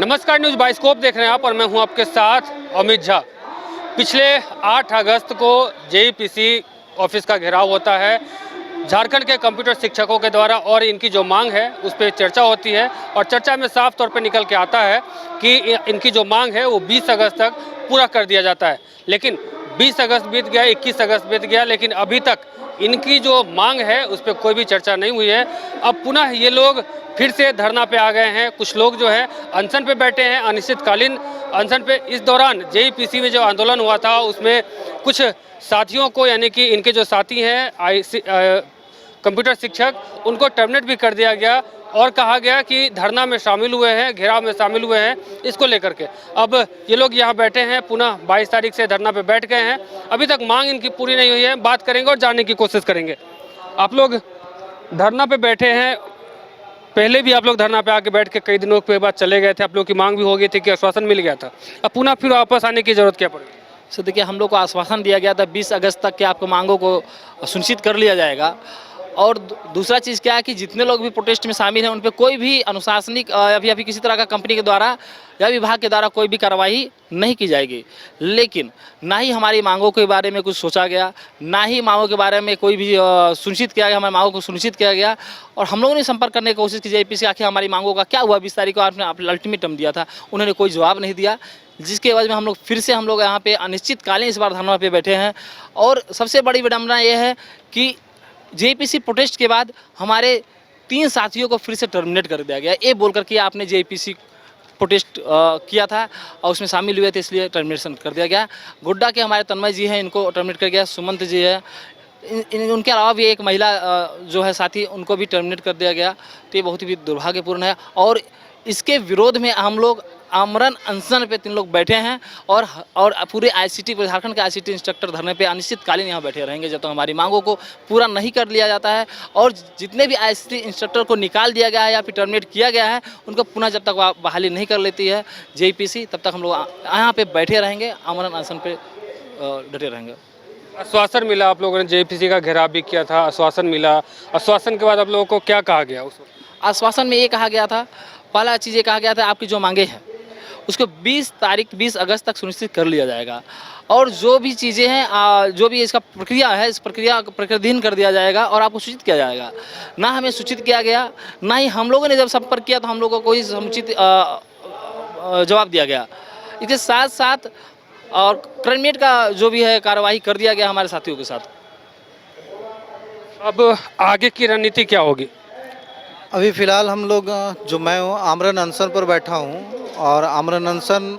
नमस्कार, news bioscope देख रहे हैं आप और मैं हूं आपके साथ अमित झा। पिछले 8 अगस्त को जेईपीसी ऑफिस का घेराव होता है झारखंड के कंप्यूटर शिक्षकों के द्वारा और इनकी जो मांग है उस पर चर्चा होती है और चर्चा में साफ तौर पर निकल के आता है कि इनकी जो मांग है वो 20 अगस्त तक पूरा कर दिया जाता है। लेकिन 20 अगस्त बीत गया, 21 अगस्त बीत गया, लेकिन अभी तक इनकी जो मांग है उस पर कोई भी चर्चा नहीं हुई है। अब पुनः ये लोग फिर से धरना पे आ गए हैं। कुछ लोग जो है अनशन पे बैठे हैं, अनिश्चितकालीन अनशन पे। इस दौरान जेईपीसी में जो आंदोलन हुआ था उसमें कुछ साथियों को, यानी कि इनके जो साथी हैं कंप्यूटर शिक्षक, उनको टर्मिनेट भी कर दिया गया और कहा गया कि धरना में शामिल हुए हैं, घेराव में शामिल हुए हैं, इसको लेकर के अब ये लोग यहाँ बैठे हैं। पुनः 22 तारीख से धरना पे बैठ गए हैं। अभी तक मांग इनकी पूरी नहीं हुई है। बात करेंगे और जानने की कोशिश करेंगे। आप लोग धरना पे बैठे हैं, पहले भी आप लोग धरना पे आके बैठ के कई दिनों के बाद चले गए थे। आप लोग की मांग भी हो गई थी कि आश्वासन मिल गया था, अब पुनः फिर वापस आने की जरूरत क्या पड़ी? सो देखिए, हम लोग को आश्वासन दिया गया था 20 अगस्त तक कि आपको मांगों को सुनिश्चित कर लिया जाएगा। और दूसरा चीज़ क्या है कि जितने लोग भी प्रोटेस्ट में शामिल हैं उन पे कोई भी अनुशासनिक अभी किसी तरह का कंपनी के द्वारा या विभाग के द्वारा कोई भी कार्रवाई नहीं की जाएगी। लेकिन ना ही हमारी मांगों के बारे में कुछ सोचा गया, ना ही मांगों के बारे में कोई भी सुनिश्चित किया गया, हमारी मांगों को सुनिश्चित किया गया। और हम लोगों ने संपर्क करने की कोशिश की जेईपीसी, आखिर हमारी मांगों का क्या हुआ। 20 तारीख को आपने अल्टीमेटम दिया था, उन्होंने कोई जवाब नहीं दिया, जिसके वजह में हम लोग फिर से यहाँ पे अनिश्चितकालीन इस बार धरना पे बैठे हैं। और सबसे बड़ी विडंबना ये है कि जेईपीसी प्रोटेस्ट के बाद हमारे 3 साथियों को फिर से टर्मिनेट कर दिया गया, ये बोलकर कि आपने जेईपीसी प्रोटेस्ट किया था और उसमें शामिल हुए थे, इसलिए टर्मिनेशन कर दिया गया। गोड्डा के हमारे तन्मय जी हैं, इनको टर्मिनेट कर दिया। सुमंत जी है, उनके अलावा भी एक महिला जो है साथी, उनको भी टर्मिनेट कर दिया गया। तो ये बहुत ही दुर्भाग्यपूर्ण है और इसके विरोध में हम लोग आमरण अनशन पे 3 लोग बैठे हैं और पूरे आईसीटी झारखंड के आईसीटी इंस्ट्रक्टर धरने पे अनिश्चितकालीन यहाँ बैठे रहेंगे जब तक हमारी मांगों को पूरा नहीं कर लिया जाता है। और जितने भी आईसीटी इंस्ट्रक्टर को निकाल दिया गया है या फिर टर्मिनेट किया गया है, उनको पुनः जब तक बहाली नहीं कर लेती है जेईपीसी, तब तक हम लोग यहाँ पे बैठे रहेंगे, आमरण अनशन पे डटे रहेंगे। आश्वासन मिला, आप लोगों ने जेईपीसी का घेराव भी किया था, आश्वासन मिला। आश्वासन के बाद आप लोगों को क्या कहा गया उस वक्त? आश्वासन में ये कहा गया था, पहला चीज़ ये कहा गया था आपकी जो मांगे हैं उसको 20 अगस्त तक सुनिश्चित कर लिया जाएगा। और जो भी चीज़ें हैं, जो भी इसका प्रक्रिया है, इस प्रक्रिया का प्रक्रियाधीन कर दिया जाएगा और आपको सूचित किया जाएगा। ना हमें सूचित किया गया, ना ही हम लोगों ने जब संपर्क किया तो हम लोगों को कोई समुचित जवाब दिया गया। इसके साथ साथ और टर्मिनेट का जो भी है कार्रवाई कर दिया गया हमारे साथियों के साथ। अब आगे की रणनीति क्या होगी? अभी फ़िलहाल हम लोग मैं हूँ आमरण अनशन पर बैठा हूँ और आमरण अनशन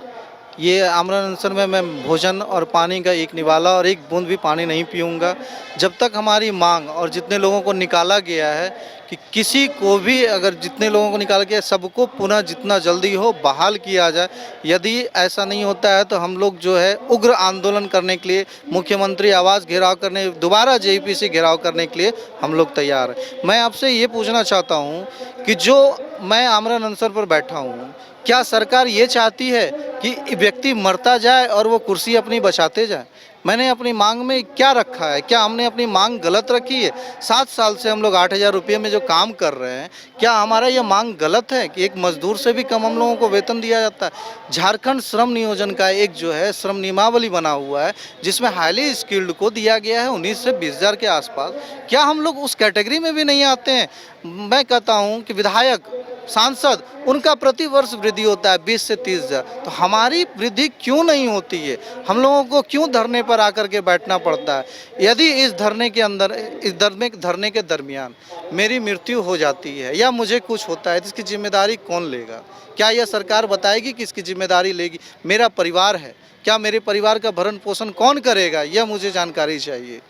में मैं भोजन और पानी का एक निवाला और एक बूंद भी पानी नहीं पीऊँगा जब तक हमारी मांग और जितने लोगों को निकाला गया है कि किसी को भी, अगर जितने लोगों को निकाला गया सबको पुनः जितना जल्दी हो बहाल किया जाए। यदि ऐसा नहीं होता है तो हम लोग जो है उग्र आंदोलन करने के लिए, मुख्यमंत्री आवास घेराव करने, दोबारा जेईपीसी घेराव करने के लिए हम लोग तैयार हैं। मैं आपसे ये पूछना चाहता हूँ कि जो मैं आमरण अनशन पर बैठा हूँ, क्या सरकार ये चाहती है कि व्यक्ति मरता जाए और वो कुर्सी अपनी बचाते जाए? मैंने अपनी मांग में क्या रखा है? क्या हमने अपनी मांग गलत रखी है? 7 साल से हम लोग 8,000 रुपये में जो काम कर रहे हैं, क्या हमारा ये मांग गलत है कि एक मजदूर से भी कम हम लोगों को वेतन दिया जाता है? झारखंड श्रम नियोजन का एक जो है श्रम नियमावली बना हुआ है जिसमें हाईली स्किल्ड को दिया गया है 19 से 20,000 के आसपास। क्या हम लोग उस कैटेगरी में भी नहीं आते हैं? मैं कहता हूं कि विधायक, सांसद, उनका प्रति वर्ष वृद्धि होता है 20 से 30,000, तो हमारी वृद्धि क्यों नहीं होती है? हम लोगों को क्यों धरने पर आकर के बैठना पड़ता है? यदि इस धरने के अंदर, इस धरने के दरमियान मेरी मृत्यु हो जाती है या मुझे कुछ होता है तो इसकी जिम्मेदारी कौन लेगा? क्या यह सरकार बताएगी कि इसकी जिम्मेदारी लेगी? मेरा परिवार है, क्या मेरे परिवार का भरण पोषण कौन करेगा? यह मुझे जानकारी चाहिए।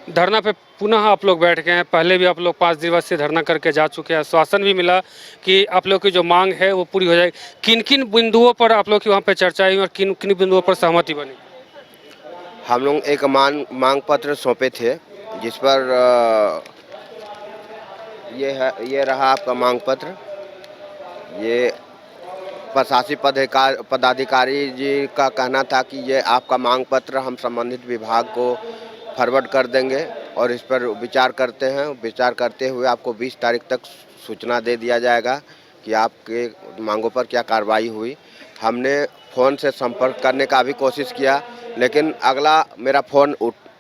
धरना पे पुनः आप लोग बैठ गए हैं। पहले भी आप लोग 5 दिवसीय धरना करके जा चुके हैं। आश्वासन भी मिला कि आप लोग की जो मांग है वो पूरी हो जाएगी। किन किन बिंदुओं पर आप लोग की वहाँ पे चर्चा हुई और किन किन बिंदुओं पर सहमति बनी? हम लोग एक मांग पत्र सौंपे थे जिस पर ये रहा आपका मांग पत्र। ये प्रशासनिक पदाधिकारी जी का कहना था कि ये आपका मांग पत्र हम संबंधित विभाग को फॉरवर्ड कर देंगे और इस पर विचार करते हैं। विचार करते हुए आपको 20 तारीख तक सूचना दे दिया जाएगा। कि आपके मांगों पर क्या कार्रवाई हुई। हमने फ़ोन से संपर्क करने का भी कोशिश किया, लेकिन अगला मेरा फ़ोन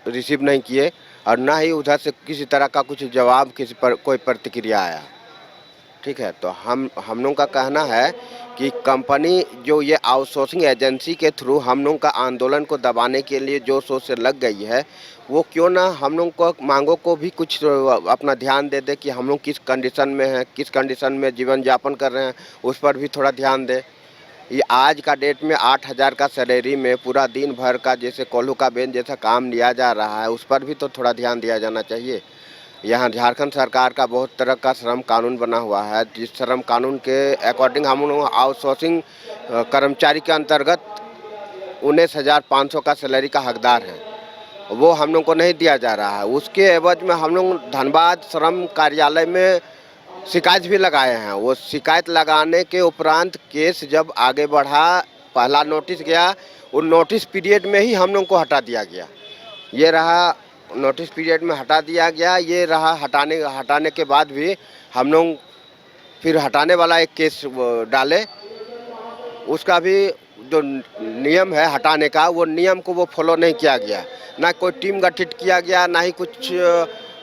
रिसीव नहीं किए और ना ही उधर से किसी तरह का कुछ जवाब, किसी पर कोई प्रतिक्रिया आया। ठीक है, तो हम लोगों का कहना है कि कंपनी जो ये आउटसोर्सिंग एजेंसी के थ्रू हम लोगों का आंदोलन को दबाने के लिए जो सोच से लग गई है, वो क्यों ना हम लोग को मांगों को भी कुछ अपना ध्यान दे दे कि हम लोग किस कंडीशन में हैं, किस कंडीशन में जीवन यापन कर रहे हैं, उस पर भी थोड़ा ध्यान दे। ये आज का डेट में 8,000 का सैलरी में पूरा दिन भर का जैसे कोल्हू का बेन जैसा काम लिया जा रहा है, उस पर भी तो थोड़ा ध्यान दिया जाना चाहिए। यहाँ झारखंड सरकार का बहुत तरह का श्रम कानून बना हुआ है, जिस श्रम कानून के अकॉर्डिंग हम लोग आउटसोर्सिंग कर्मचारी के अंतर्गत 19,500 का सैलरी का हकदार हैं, वो हम लोग को नहीं दिया जा रहा है। उसके एवज में हम लोग धनबाद श्रम कार्यालय में शिकायत भी लगाए हैं। वो शिकायत लगाने के उपरांत केस जब आगे बढ़ा, पहला नोटिस गया, उन नोटिस पीरियड में ही हम लोग को हटा दिया गया। ये रहा नोटिस पीरियड में हटा दिया गया, ये रहा हटाने के बाद भी हम लोग फिर हटाने वाला एक केस डाले, उसका भी जो नियम है हटाने का, वो नियम को वो फॉलो नहीं किया गया। ना कोई टीम गठित किया गया, ना ही कुछ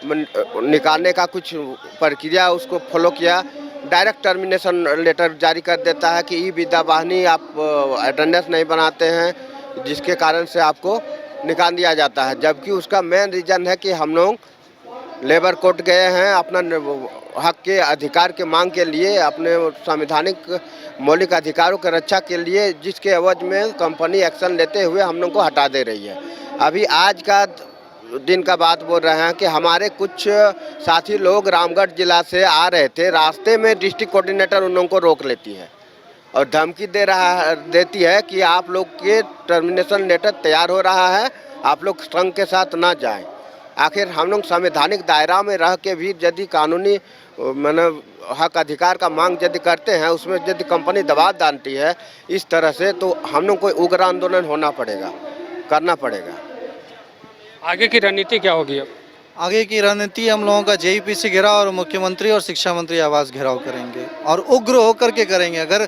निकालने का कुछ प्रक्रिया उसको फॉलो किया। डायरेक्ट टर्मिनेशन लेटर जारी कर देता है कि ई विद्या वाहिनी आप अटेंडेंस नहीं बनाते हैं, जिसके कारण से आपको निकाल दिया जाता है। जबकि उसका मेन रीज़न है कि हम लोग लेबर कोर्ट गए हैं अपना हक के अधिकार के मांग के लिए, अपने संवैधानिक मौलिक अधिकारों की रक्षा के लिए, जिसके एवज में कंपनी एक्शन लेते हुए हम लोग को हटा दे रही है। अभी आज का दिन का बात बोल रहे हैं कि हमारे कुछ साथी लोग रामगढ़ जिला से आ रहे थे, रास्ते में डिस्ट्रिक्ट कोऑर्डिनेटर उन लोगों को रोक लेती है और धमकी देती है कि आप लोग के टर्मिनेशन लेटर तैयार हो रहा है, आप लोग संघ के साथ ना जाएं। आखिर हम लोग संवैधानिक दायरा में रह के भी यदि कानूनी मतलब हक अधिकार का मांग यदि करते हैं, उसमें यदि कंपनी दबाव डालती है इस तरह से, तो हम लोग को उग्र आंदोलन करना पड़ेगा। आगे की रणनीति क्या होगी अब? आगे की रणनीति हम लोगों का जेईपीसी घेराव और मुख्यमंत्री और शिक्षा मंत्री आवास घेराव करेंगे और उग्र होकर के करेंगे। अगर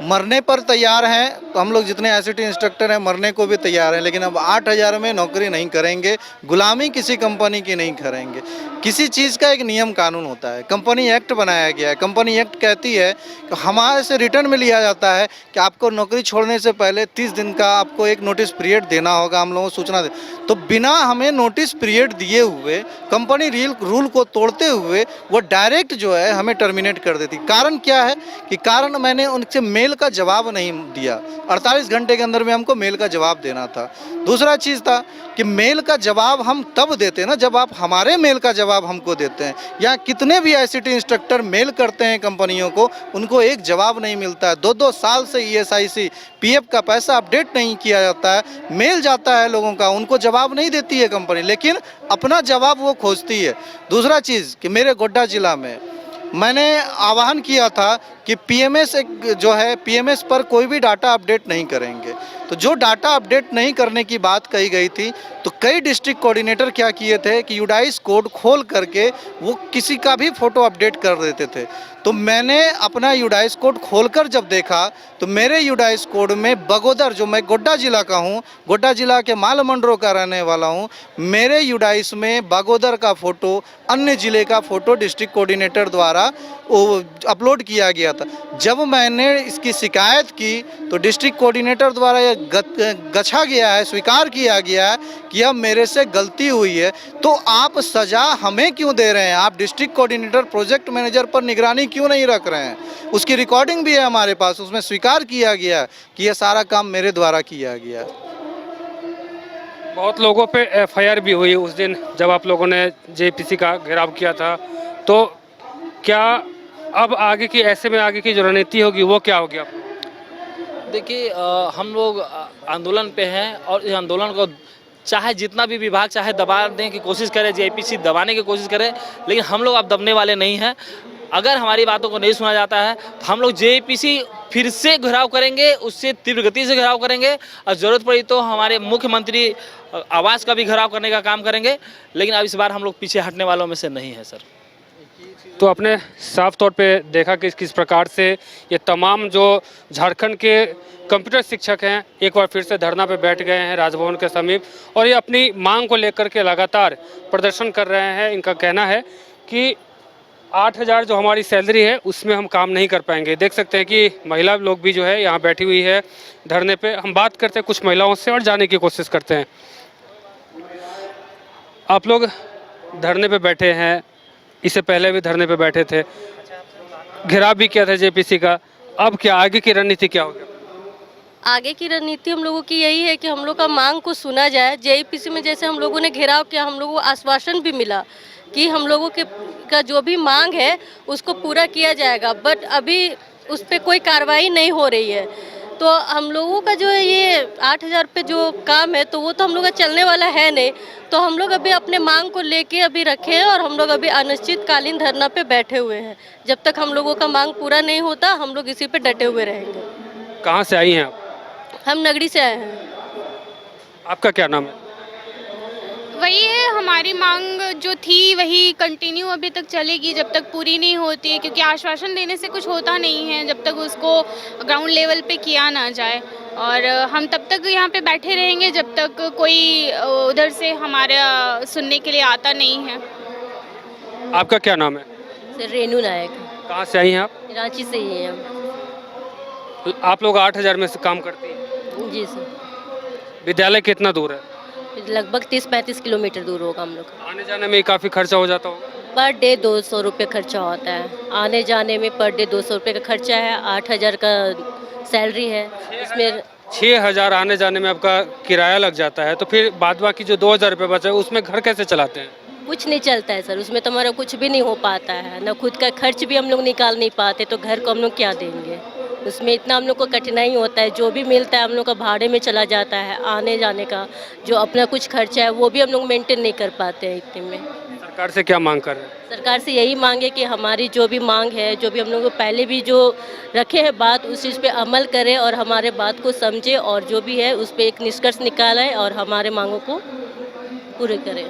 मरने पर तैयार हैं तो हम लोग जितने आईसीटी इंस्ट्रक्टर हैं मरने को भी तैयार हैं, लेकिन अब 8,000 में नौकरी नहीं करेंगे, गुलामी किसी कंपनी की नहीं करेंगे। किसी चीज़ का एक नियम कानून होता है, कंपनी एक्ट बनाया गया है। कंपनी एक्ट कहती है कि हमारे से रिटर्न में लिया जाता है कि आपको नौकरी छोड़ने से पहले 30 दिन का आपको एक नोटिस पीरियड देना होगा, हम लोगों को सूचना दे। तो बिना हमें नोटिस पीरियड दिए हुए कंपनी रूल को तोड़ते हुए वो डायरेक्ट जो है हमें टर्मिनेट कर देती। कारण क्या है कि कारण मैंने उनसे मेल का जवाब नहीं दिया, 48 घंटे के अंदर में हमको मेल का जवाब देना था। दूसरा चीज़ था कि मेल का जवाब हम तब देते हैं ना जब आप हमारे मेल का जवाब हमको देते हैं। या कितने भी आईसीटी इंस्ट्रक्टर मेल करते हैं कंपनियों को, उनको एक जवाब नहीं मिलता है। 2-2 साल से ईएसआईसी पीएफ का पैसा अपडेट नहीं किया जाता है, मेल जाता है लोगों का, उनको जवाब नहीं देती है कंपनी, लेकिन अपना जवाब वो खोजती है। दूसरा चीज़ कि मेरे गोड्डा जिला में मैंने आह्वान किया था कि पीएमएस जो है पीएमएस पर कोई भी डाटा अपडेट नहीं करेंगे। तो जो डाटा अपडेट नहीं करने की बात कही गई थी, तो कई डिस्ट्रिक्ट कोऑर्डिनेटर क्या किए थे कि यूडाइस कोड खोल करके वो किसी का भी फ़ोटो अपडेट कर देते थे। तो मैंने अपना यूडाइस कोड खोलकर जब देखा तो मेरे यूडाइस कोड में बगोदर, जो मैं गोड्डा जिला का हूँ, गोड्डा जिला के मालमंडरो का रहने वाला हूँ, मेरे यूडाइस में बगोदर का फ़ोटो, अन्य ज़िले का फ़ोटो डिस्ट्रिक्ट कोऑर्डिनेटर द्वारा अपलोड किया गया था। जब मैंने इसकी शिकायत की तो डिस्ट्रिक्ट कोऑर्डिनेटर द्वारा यह गछा गया है, स्वीकार किया गया है कि अब मेरे से गलती हुई है। तो आप सज़ा हमें क्यों दे रहे हैं? आप डिस्ट्रिक्ट कोऑर्डिनेटर प्रोजेक्ट मैनेजर पर निगरानी क्यों नहीं रख रहे हैं? उसकी रिकॉर्डिंग भी है हमारे पास, उसमें स्वीकार किया गया कि यह सारा काम मेरे द्वारा किया गया। बहुत लोगों पे एफआईआर भी हुई उस दिन जब आप लोगों ने जेपीसी का घेराव किया था। तो क्या अब आगे की ऐसे में आगे की जो रणनीति होगी वो क्या होगी? आप देखिए, हम लोग आंदोलन पे हैं और इस आंदोलन को चाहे जितना भी विभाग चाहे दबाने की कोशिश करे, जेपीसी दबाने की कोशिश करे, लेकिन हम लोग अब दबने वाले नहीं हैं। अगर हमारी बातों को नहीं सुना जाता है तो हम लोग जेपीसी फिर से घेराव करेंगे, उससे तीव्र गति से घेराव करेंगे और ज़रूरत पड़ी तो हमारे मुख्यमंत्री आवास का भी घेराव करने का काम करेंगे। लेकिन अब इस बार हम लोग पीछे हटने वालों में से नहीं है सर। तो आपने साफ तौर पे देखा कि किस प्रकार से ये तमाम जो झारखंड के कंप्यूटर शिक्षक हैं एक बार फिर से धरना पे बैठ गए हैं राजभवन के समीप और ये अपनी मांग को लेकर के लगातार प्रदर्शन कर रहे हैं। इनका कहना है कि 8,000 जो हमारी सैलरी है उसमें हम काम नहीं कर पाएंगे। देख सकते हैं कि महिला लोग भी जो है यहाँ बैठी हुई है धरने पे। हम बात करते हैं कुछ महिलाओं से और जाने की कोशिश करते हैं। आप लोग धरने पे बैठे हैं, इससे पहले भी धरने पे बैठे थे, घेराव भी किया था जेपीसी का, अब क्या आगे की रणनीति क्या होगी? आगे की रणनीति हम लोगों की यही है कि हम लोग का मांग को सुना जाए। जेईपीसी में जैसे हम लोगों ने घेराव किया, हम लोगों को आश्वासन भी मिला कि हम लोगों के का जो भी मांग है उसको पूरा किया जाएगा, बट अभी उस पर कोई कार्रवाई नहीं हो रही है। तो हम लोगों का जो है ये 8,000 पे जो काम है तो वो तो हम लोग का चलने वाला है नहीं। तो हम लोग अभी अपने मांग को लेके अभी रखे हैं और हम लोग अभी अनिश्चितकालीन धरना पे बैठे हुए हैं। जब तक हम लोगों का मांग पूरा नहीं होता हम लोग इसी पे डटे हुए रहेंगे। कहाँ से आई हैं आप? हम नगरी से आए हैं। आपका क्या नाम है? वही है, हमारी मांग जो थी वही कंटिन्यू अभी तक चलेगी जब तक पूरी नहीं होती है, क्योंकि आश्वासन देने से कुछ होता नहीं है जब तक उसको ग्राउंड लेवल पे किया ना जाए। और हम तब तक यहाँ पे बैठे रहेंगे जब तक कोई उधर से हमारा सुनने के लिए आता नहीं है। आपका क्या नाम है? सर रेनू नायक, कहाँ से आई हैं आप? रांची से ही हैं हम। आप लोग 8,000 में से काम करती हैं। जी सर। विद्यालय कितना दूर है? लगभग 30-35 किलोमीटर दूर होगा हम लोग। आने जाने में काफ़ी खर्चा हो जाता होगा। पर डे 200 रुपये खर्चा होता है। आने जाने में पर डे 200 रुपये का खर्चा है। 8,000 का सैलरी है, इसमें 6,000 आने जाने में आपका किराया लग जाता है, तो फिर बाद बाकी जो 2,000 रुपये बचा है उसमें घर कैसे चलाते हैं? कुछ नहीं चलता है सर, उसमें तो हमारा कुछ भी नहीं हो पाता है ना। खुद का खर्च भी हम लोग निकाल नहीं पाते तो घर को हम लोग क्या देंगे। उसमें इतना हम लोग को कठिनाई होता है। जो भी मिलता है हम लोग का भाड़े में चला जाता है। आने जाने का जो अपना कुछ खर्चा है वो भी हम लोग मेंटेन नहीं कर पाते हैं इतने में। सरकार से क्या मांग कर रहे हैं? सरकार से यही मांगे कि हमारी जो भी मांग है, जो भी हम लोग पहले भी जो रखे हैं बात, उस चीज़ पे अमल करें और हमारे बात को समझे और जो भी है उस पर एक निष्कर्ष निकालें और हमारे मांगों को पूरे करें।